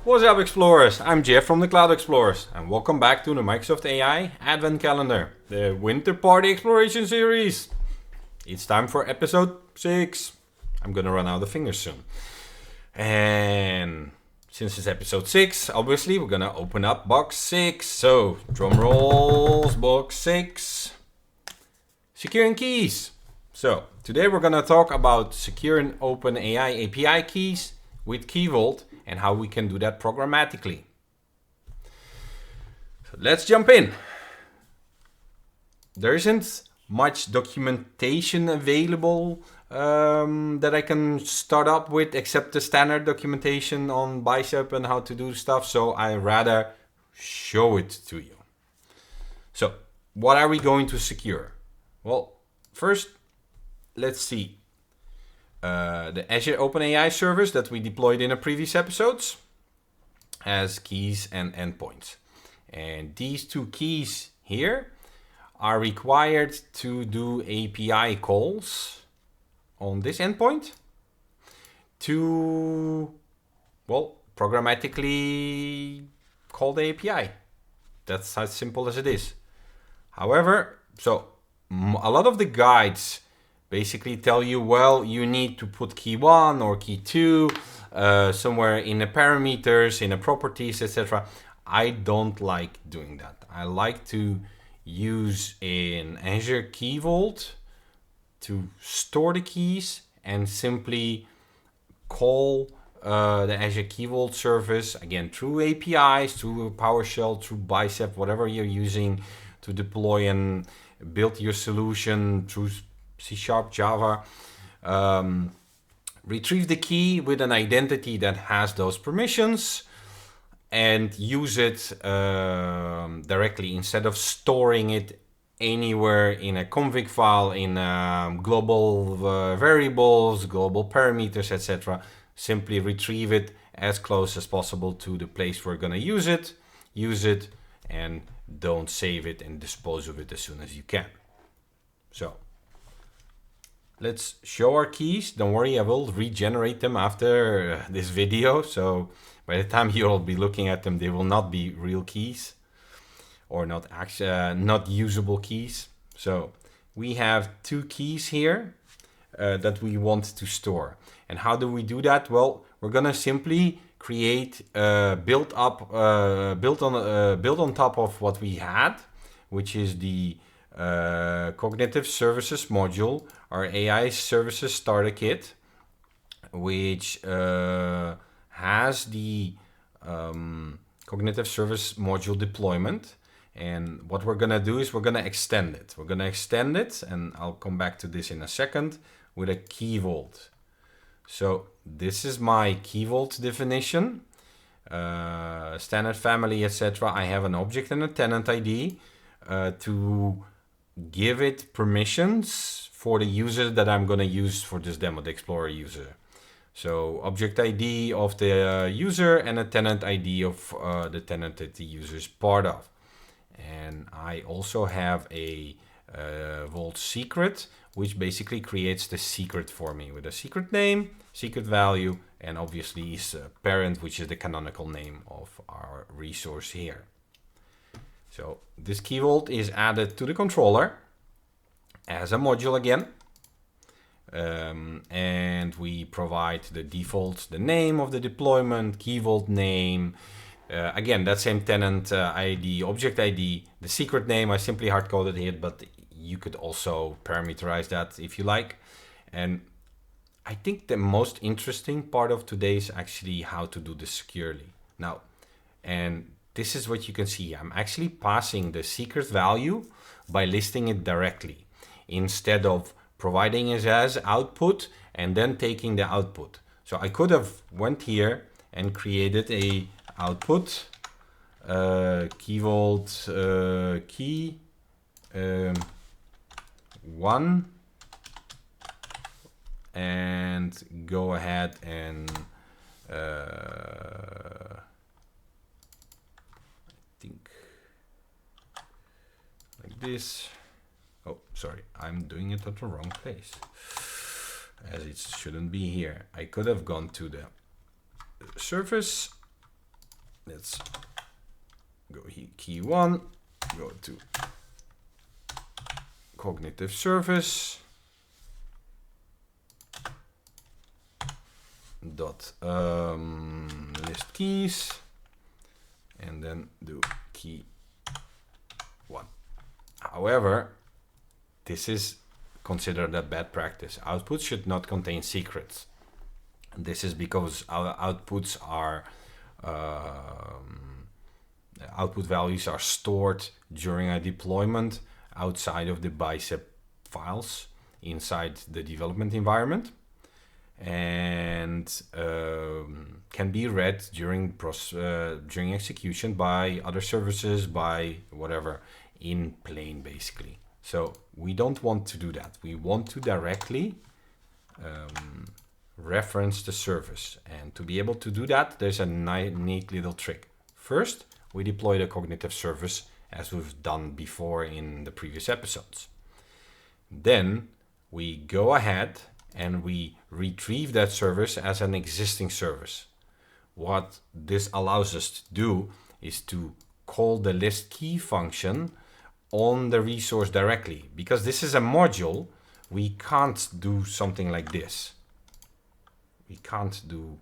What's up, Explorers? I'm Jeff from the Cloud Explorers, and welcome back to the Microsoft AI Advent Calendar, the Winter Party Exploration Series. It's time for episode 6. I'm gonna run out of fingers soon. And since it's episode 6, obviously we're gonna open up box 6. So, drum rolls, box 6. Securing keys. So, today we're gonna talk about securing OpenAI API keys with Key Vault and how we can do that programmatically. So let's jump in. There isn't much documentation available that I can start up with except the standard documentation on Bicep and how to do stuff, so I rather show it to you. So what are we going to secure? Well, first let's see. The Azure OpenAI service that we deployed in the previous episodes has keys and endpoints. And these two keys here are required to do API calls on this endpoint to, well, programmatically call the API. That's as simple as it is. However, so a lot of the guides basically tell you, well, you need to put key 1 or key 2 somewhere in the parameters, in the properties, etc. I don't like doing that. I like to use in Azure Key Vault to store the keys and simply call the Azure Key Vault service, again, through APIs, through PowerShell, through Bicep, whatever you're using to deploy and build your solution through C#, Java, retrieve the key with an identity that has those permissions and use it directly instead of storing it anywhere in a config file, in global variables, global parameters, etc. Simply retrieve it as close as possible to the place we're going to use it, and don't save it and dispose of it as soon as you can. So let's show our keys. Don't worry, I will regenerate them after this video. So by the time you'll be looking at them, they will not be real keys or not usable keys. So we have two keys here that we want to store. And how do we do that? Well, we're gonna simply create build on top of what we had, which is the Cognitive Services module, our AI Services Starter Kit, which has the Cognitive Service module deployment. And what we're going to do is we're going to extend it. We're going to extend it, and I'll come back to this in a second, with a Key Vault. So this is my Key Vault definition. Standard family, etc. I have an object and a tenant ID to give it permissions for the user that I'm going to use for this demo, the Explorer user. So object ID of the user and a tenant ID of the tenant that the user is part of. And I also have a Vault secret, which basically creates the secret for me with a secret name, secret value, and obviously is a parent, which is the canonical name of our resource here. So this Key Vault is added to the controller as a module again. And we provide the default, the name of the deployment, Key Vault name. Again, that same tenant ID, object ID, the secret name, I simply hard-coded it, but you could also parameterize that if you like. And I think the most interesting part of today is actually how to do this securely. Now, and this is what you can see. I'm actually passing the secret value by listing it directly instead of providing it as output and then taking the output. So I could have went here and created a output Key Vault key 1 and go ahead and I think like this. Oh, sorry, I'm doing it at the wrong place, as it shouldn't be here. I could have gone to the service let's go here, key 1, go to cognitive service dot list keys, and then do key 1. However, this is considered a bad practice. Outputs should not contain secrets. This is because our outputs are output values are stored during a deployment outside of the Bicep files inside the development environment, and can be read during execution by other services, by whatever, in plain basically. So we don't want to do that. We want to directly reference the service, and to be able to do that, there's a neat little trick. First, we deploy the cognitive service as we've done before in the previous episodes. Then we go ahead and we retrieve that service as an existing service. What this allows us to do is to call the list key function on the resource directly. Because this is a module, we can't do something like this. We can't do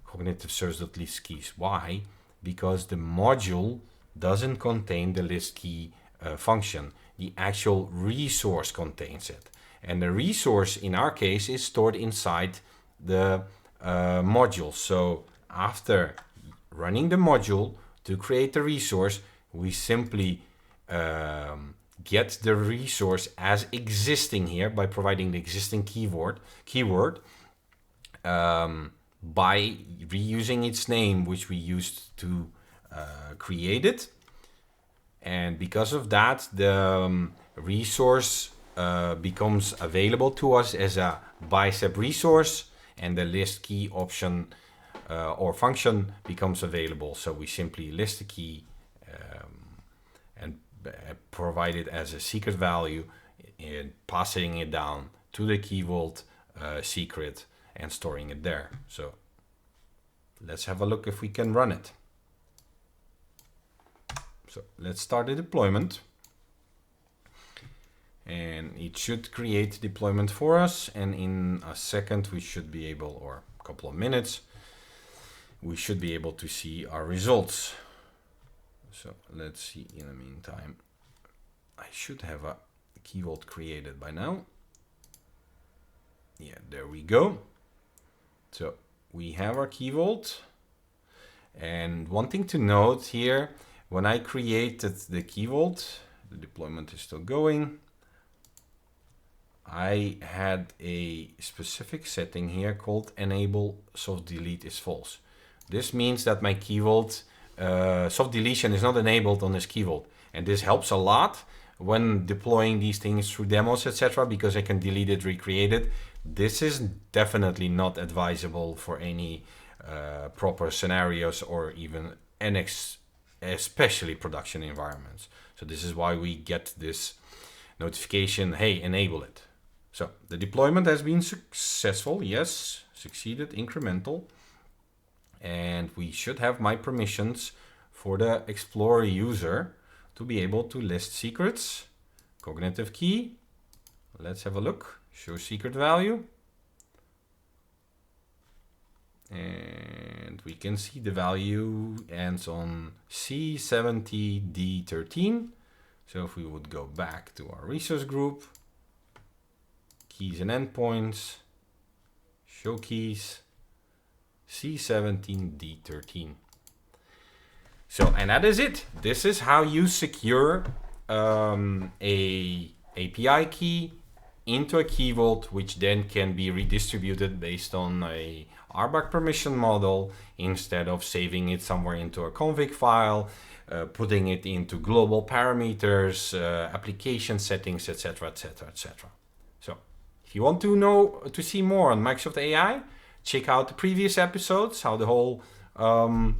cognitive service.list keys. Why? Because the module doesn't contain the list key function. The actual resource contains it. And the resource in our case is stored inside the module. So after running the module to create the resource, we simply get the resource as existing here by providing the existing keyword by reusing its name, which we used to create it. And because of that, the resource becomes available to us as a Bicep resource, and the list key option or function becomes available. So we simply list the key and provide it as a secret value, and passing it down to the Key Vault secret and storing it there. So let's have a look if we can run it. So let's start the deployment, and it should create deployment for us, and in a second we should be able, or a couple of minutes, we should be able to see our results. So let's see. In the meantime, I should have a Key Vault created by now. Yeah, there we go. So we have our Key Vault, and one thing to note here, when I created the Key Vault, the deployment is still going, I had a specific setting here called enable soft delete is false. This means that my Key Vault soft deletion is not enabled on this Key Vault, and this helps a lot when deploying these things through demos, etc., because I can delete it, recreate it. This is definitely not advisable for any proper scenarios, or even especially production environments. So this is why we get this notification, hey, enable it. So the deployment has been successful. Yes, succeeded, incremental. And we should have my permissions for the Explorer user to be able to list secrets, cognitive key. Let's have a look. Show secret value. And we can see the value ends on C70D13. So if we would go back to our resource group, keys and endpoints, show keys, C17D13. So, and that is it. This is how you secure a API key into a Key Vault, which then can be redistributed based on a RBAC permission model, instead of saving it somewhere into a config file, putting it into global parameters, application settings, etc., etc., etc. So, if you want to see more on Microsoft AI, check out the previous episodes, how the whole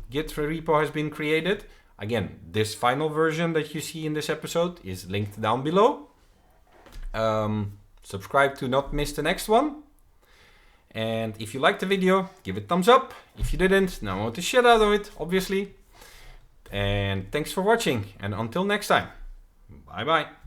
Git repo has been created. Again, this final version that you see in this episode is linked down below. Subscribe to not miss the next one. And if you liked the video, give it a thumbs up. If you didn't, now I want to shit out of it, obviously. And thanks for watching. And until next time, bye bye.